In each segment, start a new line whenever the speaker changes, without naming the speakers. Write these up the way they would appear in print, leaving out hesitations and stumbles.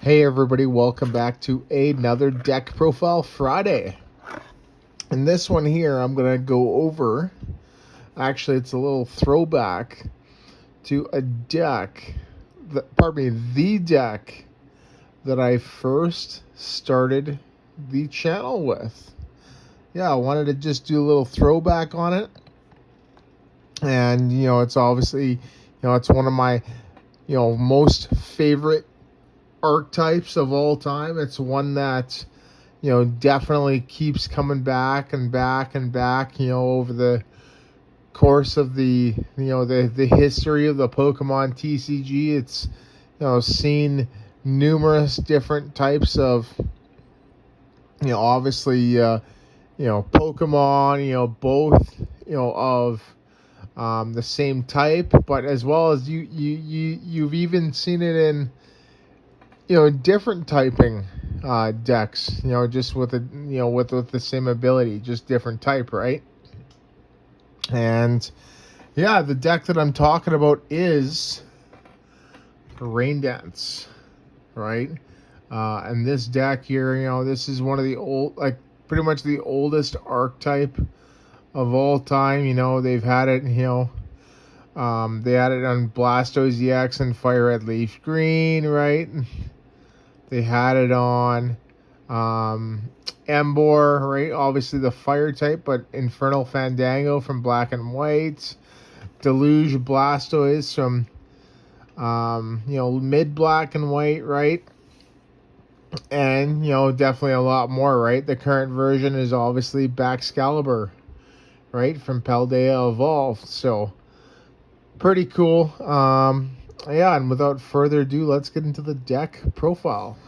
Hey everybody, welcome back to another Deck Profile Friday. In this one here, I'm going to go over, actually it's a little throwback to a deck, the deck that I first started the channel with. Yeah, I wanted to just do a little throwback on it. And, it's obviously, it's one of my, most favorite archetypes of all time. It's one that definitely keeps coming back and back and back over the course of the the history of the Pokemon TCG. It's seen numerous different types of obviously Pokemon both of the same type, but as well as you've even seen it in different typing decks, just with with the same ability, just different type, right? And yeah, the deck that I'm talking about is Rain Dance, right? And this deck here, this is one of the pretty much the oldest archetype of all time. They've had it, they had it on Blastoise EX and Fire Red Leaf Green, right? They had it on Emboar, right? Obviously the fire type, but Infernal Fandango from Black and White. Deluge Blastoise from, mid Black and White, right? And, definitely a lot more, right? The current version is obviously Baxcalibur, right? From Paldea Evolved. So, pretty cool. Yeah, and without further ado, let's get into the deck profile.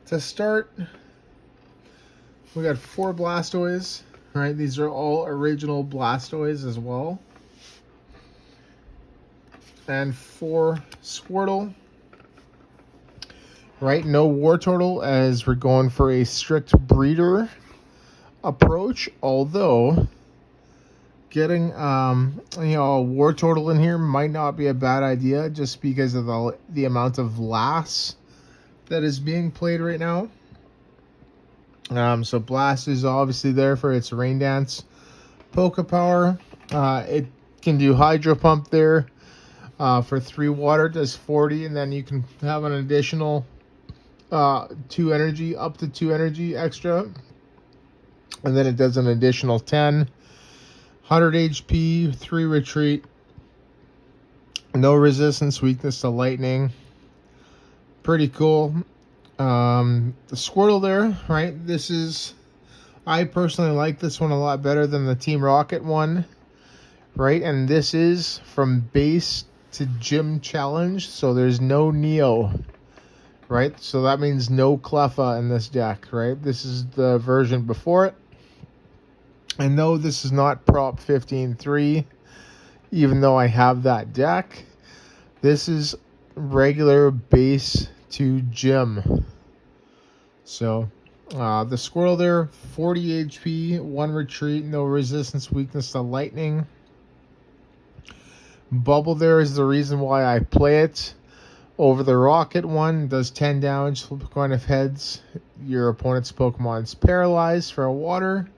To start, we got 4 Blastoise, right? These are all original Blastoise as well. And 4 Squirtle, right? No Wartortle, as we're going for a strict breeder approach, although getting a Wartortle in here might not be a bad idea just because of the amount of lasts that is being played right now. So Blast is obviously there for its Rain Dance Pokepower. It can do Hydro Pump there for 3 water, does 40, and then you can have an additional 2 energy, up to 2 energy extra, and then it does an additional 10, 100 HP, 3 retreat, no resistance, weakness to lightning. Pretty cool. The Squirtle there, right? I personally like this one a lot better than the Team Rocket one, right? And this is from base to gym challenge, so there's no Neo, right? So that means no Cleffa in this deck, right? This is the version before it. And no, this is not Prop 15-3, even though I have that deck. This is regular base to gym. So the Squirtle there, 40 HP, 1 retreat, no resistance, weakness to lightning. Bubble there is the reason why I play it over the Rocket one. Does 10 damage, flip a coin of heads. Your opponent's Pokemon's paralyzed for a water.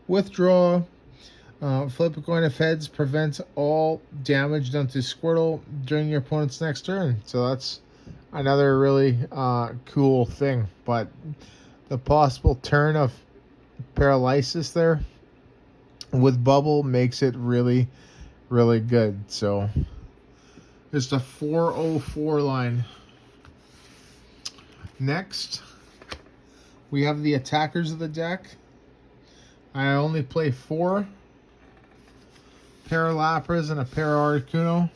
Withdraw. Flip a coin of heads, prevents all damage done to Squirtle during your opponent's next turn. So that's another really cool thing. But the possible turn of paralysis there with Bubble makes it really, really good. So it's a 404 line. Next, we have the attackers of the deck. I only play 4. Pair of Lapras and a pair of Articuno.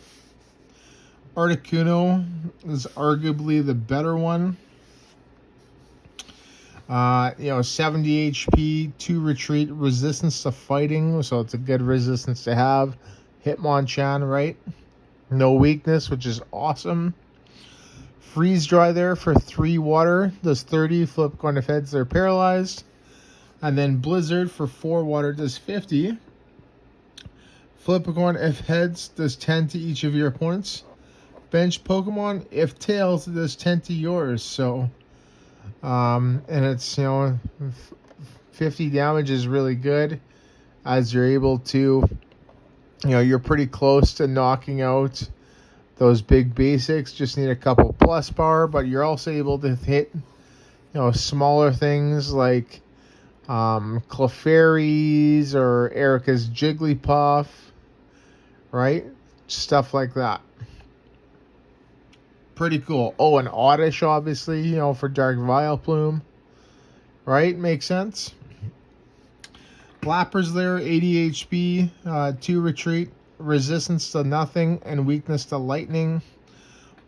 Articuno is arguably the better one. 70 HP, 2 retreat, resistance to fighting, so it's a good resistance to have. Hitmonchan, right? No weakness, which is awesome. Freeze Dry there for 3 water, does 30, flip coin of heads, they're paralyzed. And then Blizzard for 4 water, does 50. Flip a coin if heads, does 10 to each of your opponents. bench Pokemon. If tails, it does 10 to yours. So, and it's, 50 damage is really good, as you're able to, you're pretty close to knocking out those big basics. Just need a couple PlusPower, but you're also able to hit, smaller things like Clefairies or Erica's Jigglypuff, right? Stuff like that. Pretty cool. Oh, and Oddish, obviously, for Dark Vileplume, right? Makes sense. Lapras there, 80 HP, 2 retreat, resistance to nothing, and weakness to lightning.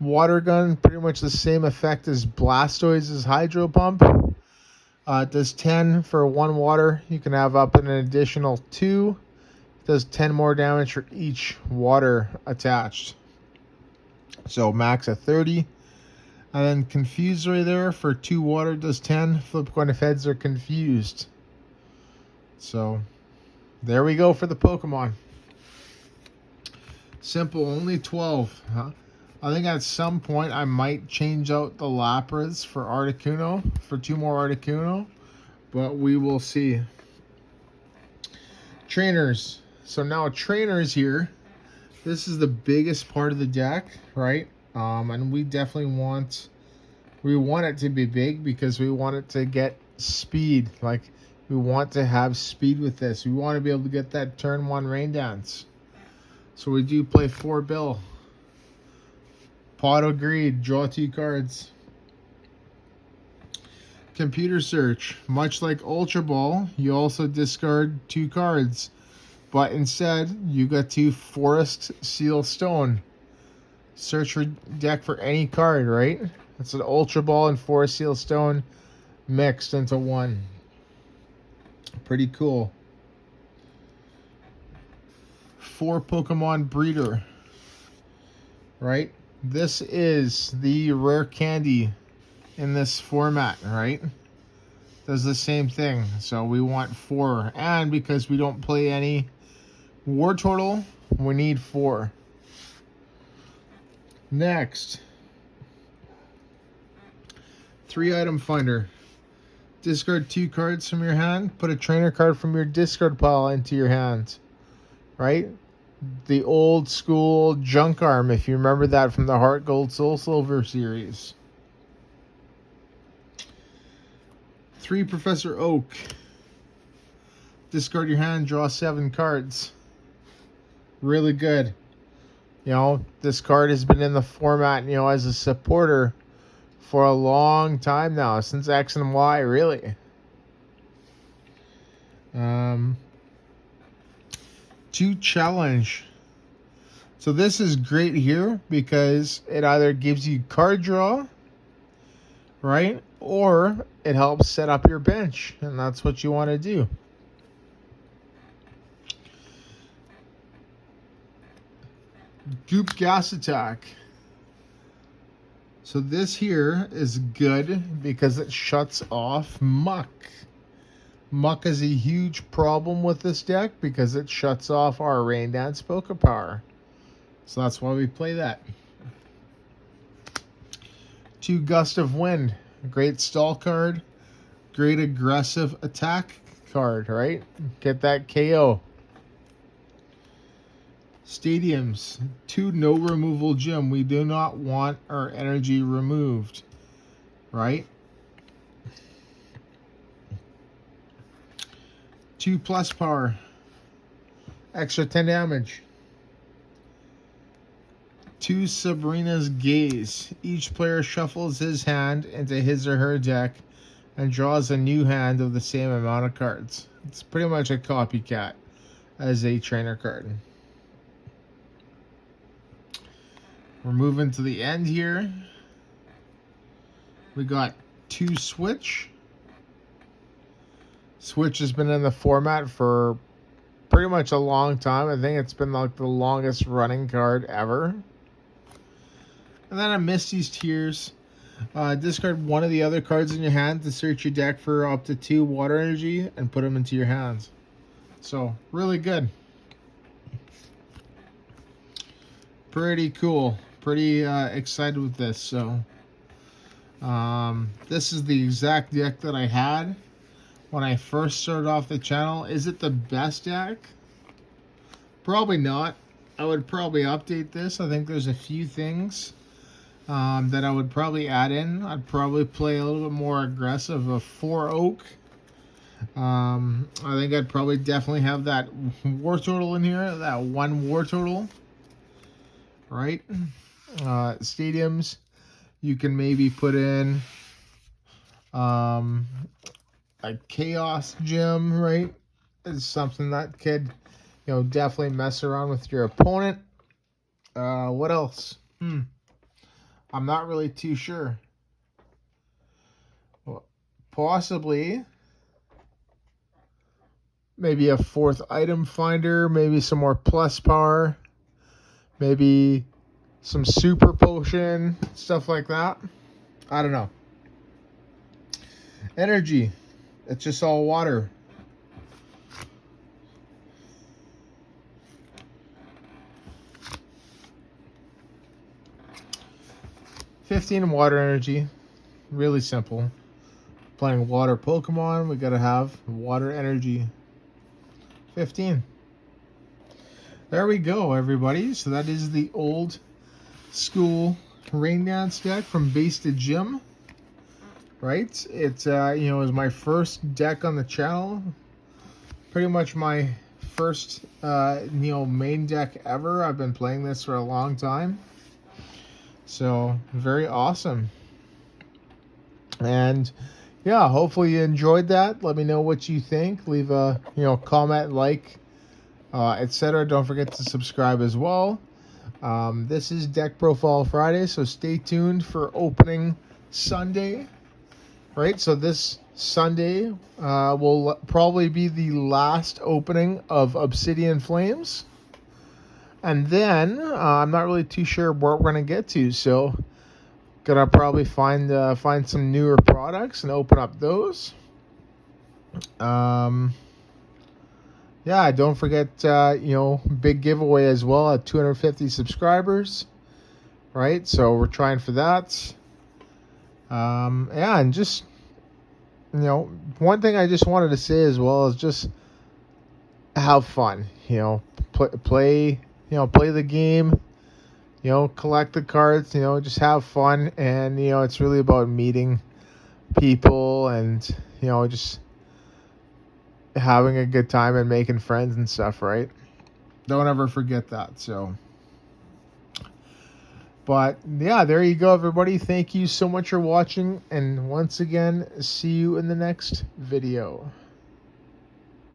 Water Gun, pretty much the same effect as Blastoise's Hydro Pump. It does 10 for 1 water. You can have up an additional 2. It does 10 more damage for each water attached. So max at 30. And then Confuse right there for 2 water does 10. Flip coin if heads are confused. So there we go for the Pokemon. Simple, only 12. Huh? I think at some point I might change out the Lapras for Articuno, for 2 more Articuno, but we will see. Trainers. So now trainers here. This is the biggest part of the deck, right? And we definitely want it to be big because we want it to get speed. Like, we want to have speed with this. We want to be able to get that turn 1 rain dance. So we do play 4 bill. Pot of Greed, draw 2 cards. Computer Search. Much like Ultra Ball, you also discard 2 cards. But instead, you got to Forest Seal Stone. Search for deck for any card, right? It's an Ultra Ball and Forest Seal Stone mixed into one. Pretty cool. 4 Pokemon Breeder. Right? This is the rare candy in this format, right? Does the same thing. So we want 4. And because we don't play any War Turtle, we need 4. Next. 3 item finder. Discard 2 cards from your hand. Put a trainer card from your discard pile into your hand. Right? The old school junk arm, if you remember that from the Heart Gold Soul Silver series. 3 Professor Oak. Discard your hand, draw 7 cards. Really good. This card has been in the format, as a supporter for a long time now, since X and Y, really. 2 Challenge. So this is great here because it either gives you card draw, right? Or it helps set up your bench, and that's what you want to do. Goop Gas Attack. So this here is good because it shuts off Muck. Muck is a huge problem with this deck because it shuts off our Rain Dance Pokepower. So that's why we play that. 2 Gust of Wind. A great stall card. Great aggressive attack card, right? Get that KO. Stadiums. 2 no removal gym. We do not want our energy removed, right? 2 PlusPower. Extra 10 damage. 2 Sabrina's Gaze. Each player shuffles his hand into his or her deck and draws a new hand of the same amount of cards. It's pretty much a copycat as a trainer card. We're moving to the end here. We got 2 Switch. Switch has been in the format for pretty much a long time. I think it's been like the longest running card ever. And then a Misty's Tears. Discard one of the other cards in your hand to search your deck for up to 2 water energy and put them into your hands. So, really good. Pretty cool. pretty excited with this. So this is the exact deck that I had when I first started off the channel. Is it the best deck? Probably not. I would probably update this. I think there's a few things that I would probably add in. I'd probably play a little bit more aggressive of 4 Oak. I think I'd probably definitely have that war total in here, that 1 war total, right? Stadiums, you can maybe put in a chaos gym, right? It's something that could, you know, definitely mess around with your opponent. What else? I'm not really too sure. Well, possibly maybe a 4th item finder, maybe some more PlusPower, maybe some super potion, stuff like that. I don't know. Energy, it's just all water. $15 water energy, really simple. Playing water Pokemon, we gotta have water energy. 15. There we go, everybody. So that is the old school Rain Dance deck from base to gym. Right? It's you know, it was my first deck on the channel. Pretty much my first you know, main deck ever. I've been playing this for a long time. So very awesome. And yeah, hopefully you enjoyed that. Let me know what you think. Leave a, you know, comment, like, etc. Don't forget to subscribe as well. This is Deck Profile Friday, so stay tuned for opening Sunday. Right, so this Sunday will probably be the last opening of Obsidian Flames. And then I'm not really too sure where we're gonna get to, so gonna probably find some newer products and open up those. Yeah, don't forget you know, big giveaway as well at 250 subscribers. Right, so we're trying for that. Yeah, and just, you know, one thing I just wanted to say as well is just have fun. You know, play. You know, play the game, you know, collect the cards, you know, just have fun. And, you know, it's really about meeting people and, you know, just having a good time and making friends and stuff, right? Don't ever forget that. So, but yeah, there you go, everybody. Thank you so much for watching. And once again, see you in the next video.